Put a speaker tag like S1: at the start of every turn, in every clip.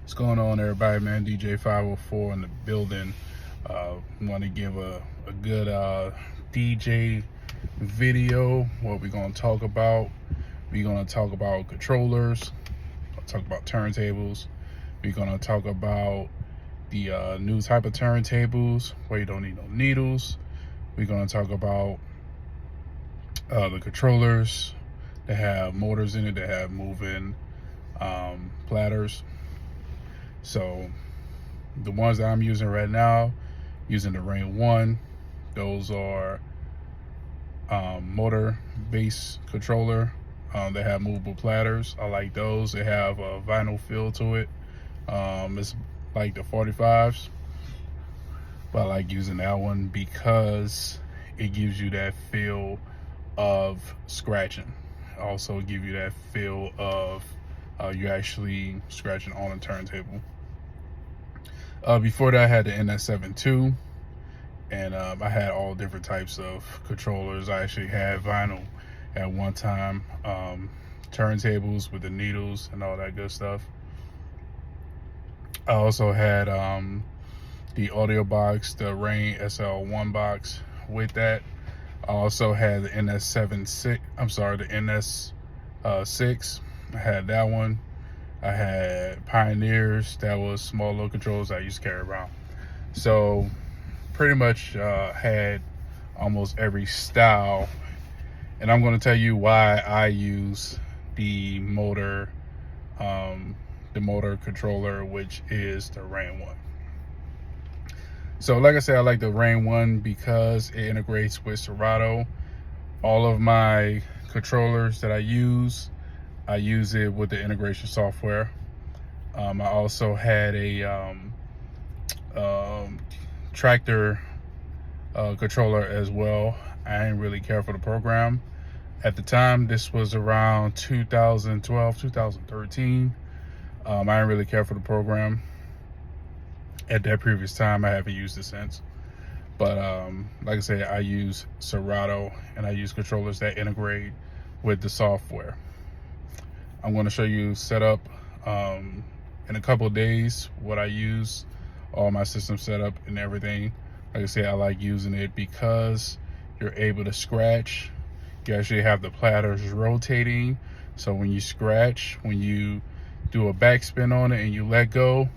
S1: What's going on, everybody, man? DJ 504 in the building. Want to give a good DJ video. What we're going to talk about. We're going to talk about controllers. I'll talk about turntables. We're going to talk about the new type of turntables where you don't need no needles. We're going to talk about the controllers that have motors in it, that have moving platters. So the ones that I'm using right now, using the Rain 1, those are motor based controller. They have movable platters. I like those. They have a vinyl feel to it. It's like the 45s, but I like using that one because it gives you that feel of scratching. Also give you that feel of you actually scratching on a turntable. Before that, I had the NS7 II, and I had all different types of controllers. I actually had vinyl at one time, turntables with the needles and all that good stuff. I also had the audio box, the Rain SL1 box with that. I also had the NS6. I had that one. I had Pioneers. That was small little controllers I used to carry around. So pretty much had almost every style. And I'm going to tell you why I use the motor controller, which is the Rain 1. So like I said, I like the Rain 1 because it integrates with Serato. All of my controllers that I use it with the integration software. I also had a tractor controller as well. I didn't really care for the program at the time. This was around 2012, 2013. I didn't really care for the program at that previous time. I haven't used it since. But like I said, I use Serato, and I use controllers that integrate with the software. I'm going to show you setup in a couple of days, what I use, all my system setup and everything. Like I said, I like using it because you're able to scratch. You actually have the platters rotating. So when you scratch, when you do a backspin on it and you let go,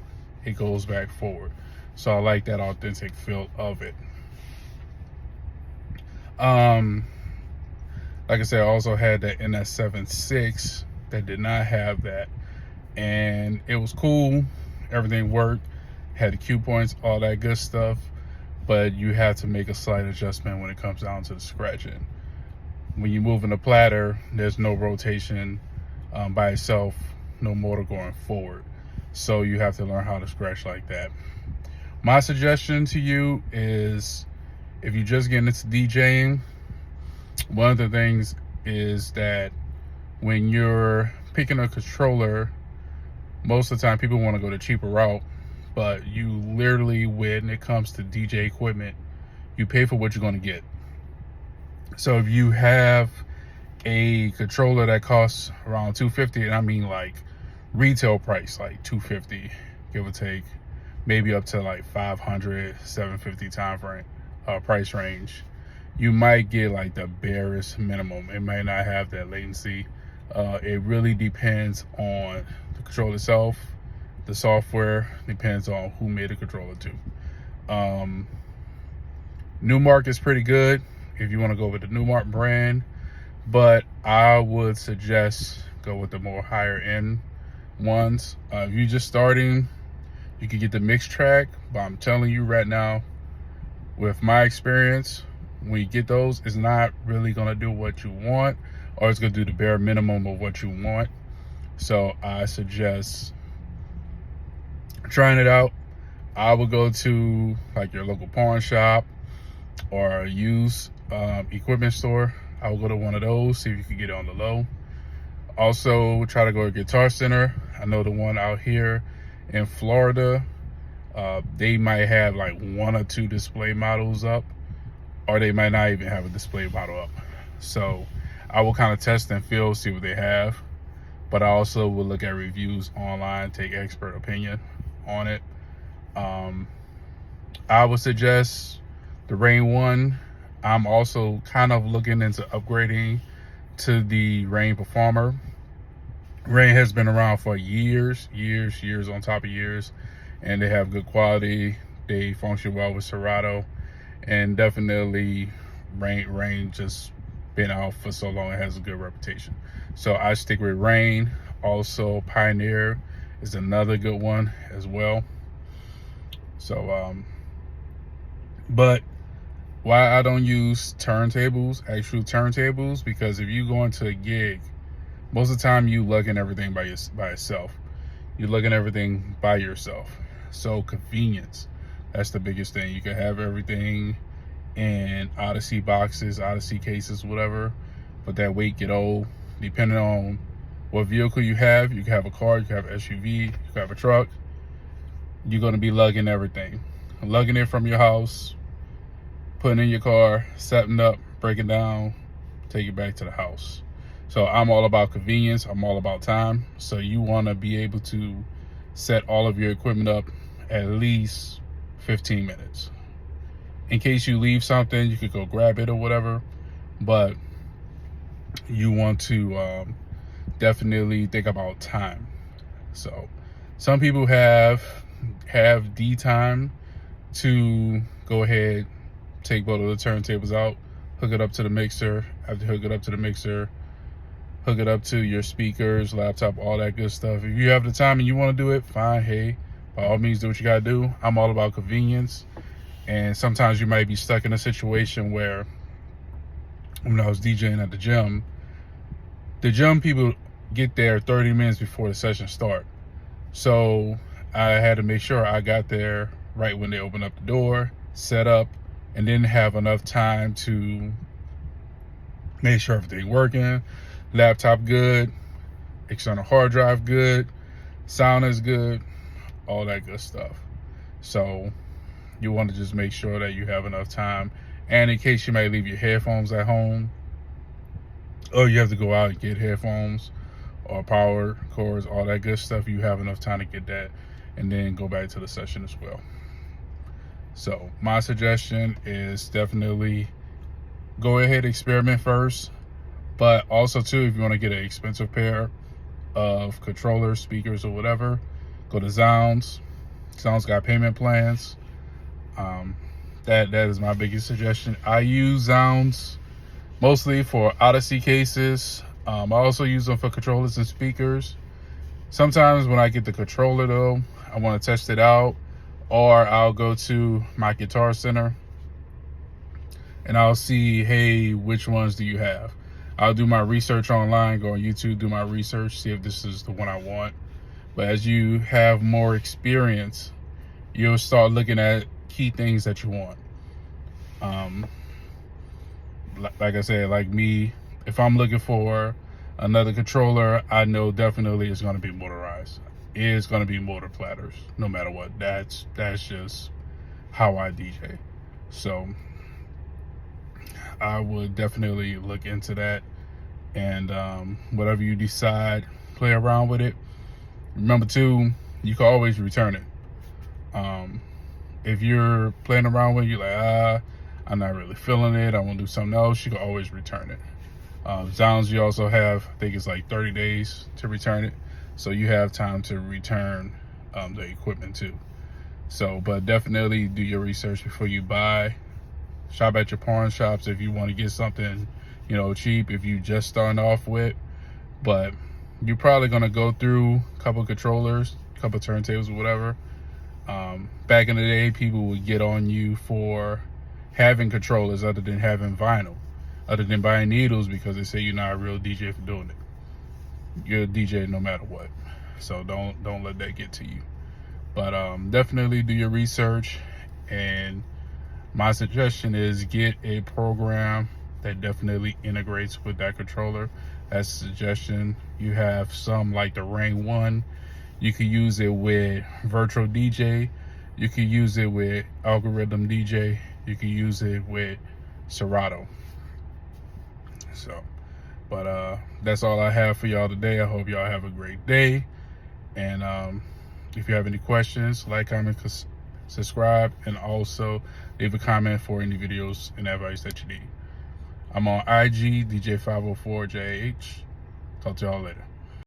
S1: it goes back forward. So I like that authentic feel of it. Like I said, I also had that NS7 that did not have that, and it was cool. Everything worked, had the cue points, all that good stuff, but you have to make a slight adjustment when it comes down to the scratching. When you move in the platter, there's no rotation by itself, no motor going forward, so you have to learn how to scratch like that. My suggestion to you is, if you're just getting into DJing, one of the things is that when you're picking a controller, most of the time people want to go the cheaper route, but you literally, when it comes to DJ equipment, you pay for what you're going to get. So if you have a controller that costs around $250, and I mean like retail price, like $250, give or take, maybe up to like $500, $750 price range, you might get like the barest minimum. It might not have that latency. It really depends on the controller itself. The software depends on who made the controller too. Numark is pretty good if you want to go with the Numark brand, but I would suggest go with the more higher end ones. If you're just starting, you can get the mixed track, but I'm telling you right now, with my experience, when you get those, it's not really going to do what you want, or it's going to do the bare minimum of what you want. So I suggest trying it out. I would go to like your local pawn shop or a used equipment store. I will go to one of those, see if you can get it on the low. Also try to go to Guitar Center. I know the one out here in Florida, they might have like 1 or 2 display models up, or they might not even have a display model up. So I will kind of test and feel, see what they have. but I also will look at reviews online, take expert opinion on it. I would suggest the Rain 1. I'm also kind of looking into upgrading to the Rain Performer. Rain has been around for years on top of years, and they have good quality. They function well with Serato, and definitely Rain just been out for so long, it has a good reputation. So I stick with Rain. Also, Pioneer is another good one as well. So, but why I don't use turntables, actual turntables, because if you go into a gig, most of the time you lugging everything by yourself. You're lugging everything by yourself. So convenience, that's the biggest thing. You can have everything in Odyssey boxes, Odyssey cases, whatever, but that weight get old. Depending on what vehicle you can have a car, you can have an SUV, you can have a truck. You're gonna be lugging everything. Lugging it from your house, putting it in your car, setting up, breaking down, take it back to the house. So I'm all about convenience. I'm all about time. So you want to be able to set all of your equipment up at least 15 minutes. In case you leave something, you could go grab it or whatever. But you want to definitely think about time. So some people have the time to go ahead, take both of the turntables out, hook it up to the mixer. After hook it up to the mixer, hook it up to your speakers, laptop, all that good stuff. If you have the time and you want to do it, fine. Hey, by all means, do what you got to do. I'm all about convenience. And sometimes you might be stuck in a situation where, when I was DJing at the gym people get there 30 minutes before the session start. So I had to make sure I got there right when they opened up the door, set up, and didn't have enough time to make sure everything working. Laptop good, external hard drive good, sound is good, all that good stuff. So you want to just make sure that you have enough time. And in case you might leave your headphones at home, or you have to go out and get headphones or power cords, all that good stuff, you have enough time to get that and then go back to the session as well. So my suggestion is definitely go ahead, experiment first. But also too, if you want to get an expensive pair of controllers, speakers, or whatever, go to Zounds. Zounds got payment plans. That is my biggest suggestion. I use Zounds mostly for Odyssey cases. I also use them for controllers and speakers. Sometimes when I get the controller though, I want to test it out, or I'll go to my Guitar Center and I'll see, hey, which ones do you have? I'll do my research online, go on YouTube, do my research, see if this is the one I want. But as you have more experience, you'll start looking at key things that you want. Like I said, like me, if I'm looking for another controller, I know definitely it's going to be motorized. It's going to be motor platters, no matter what. That's just how I DJ. So I would definitely look into that, and whatever you decide, play around with it. Remember too, you can always return it. If you're playing around with it, you're like, I'm not really feeling it, I want to do something else, you can always return it. Zounds, you also have, I think it's like 30 days to return it, so you have time to return the equipment too. So, but definitely do your research before you buy. Shop at your pawn shops if you want to get something, cheap, if you just starting off with. But you're probably going to go through a couple controllers, a couple turntables or whatever. Back in the day, people would get on you for having controllers other than having vinyl, other than buying needles, because they say you're not a real DJ for doing it. You're a DJ no matter what. So don't let that get to you. But definitely do your research, and my suggestion is get a program that definitely integrates with that controller. That's a suggestion. You have some like the Rain 1. You can use it with Virtual DJ. You can use it with Algorithm DJ. You can use it with Serato. So But that's all I have for y'all today. I hope y'all have a great day. And if you have any questions, like, comment, subscribe, and also leave a comment for any videos and advice that you need. I'm on IG, DJ504JH. Talk to y'all later.